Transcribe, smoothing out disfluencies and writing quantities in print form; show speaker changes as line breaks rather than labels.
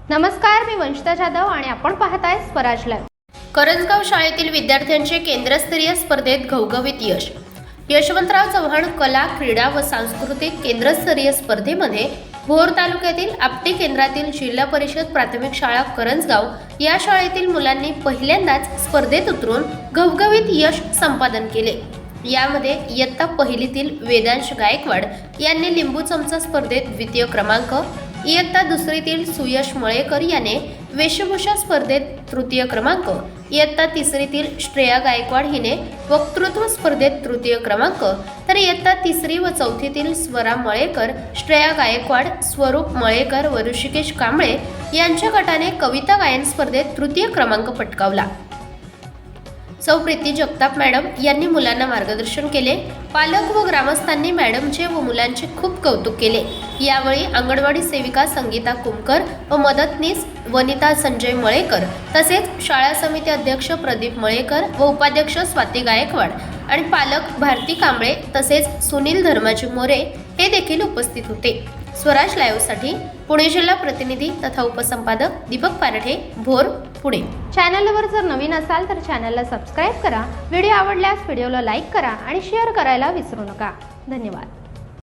नमस्कार, मी वंशिता जाधव आणि आपण पाहताय स्वराज लाईव्ह।
करंजगाव शाळेतील विद्यार्थ्यांचे केंद्रस्तरीय स्पर्धेत घवघवीत यश। यशवंतराव चव्हाण कला, क्रीडा व सांस्कृतिक केंद्रस्तरीय स्पर्धेमध्ये भोर तालुक्यातील आपटी केंद्रातील जिल्हा परिषद प्राथमिक शाळा करंजगाव या शाळेतील मुलांनी पहिल्यांदाच स्पर्धेत उतरून घवघवीत यश संपादन केले। यामध्ये इयत्ता पहिलीतील वेदांश गायकवाड यांनी लिंबू चमचा स्पर्धेत द्वितीय क्रमांक, इयत्ता दुसरीतील सुयश मळेकर याने वेशभूषा स्पर्धेत तृतीय क्रमांक, इयत्ता तिसरीतील श्रेया गायकवाड हिने वक्तृत्व स्पर्धेत तृतीय क्रमांक, तर इयत्ता तिसरी व चौथीतील स्वरा मळेकर, श्रेया गायकवाड, स्वरूप मळेकर व ऋषिकेश कांबळे यांच्या गटाने कविता गायन स्पर्धेत तृतीय क्रमांक पटकावला। सौ प्रीती जगताप मॅडम यांनी मुलांना मार्गदर्शन केले। पालक व ग्रामस्थांनी मॅडमचे व मुलांचे खूप कौतुक केले। यावेळी अंगणवाडी सेविका संगीता कुमकर व मदतनीस वनिता संजय मळेकर तसेच शाळा समिती अध्यक्ष प्रदीप मळेकर व उपाध्यक्ष स्वाती गायकवाड आणि पालक भारती कांबळे तसेच सुनील धर्माजी मोरे हे देखील उपस्थित होते। स्वराज लाईव्हसाठी पुणे जिल्हा प्रतिनिधी तथा उपसंपादक दीपक पारठे, भोर, पुणे।
चॅनलवर जर नवीन असाल तर चॅनलला सबस्क्राईब करा। व्हिडिओ आवडल्यास व्हिडिओला लाईक करा आणि शेअर करायला विसरू नका। धन्यवाद।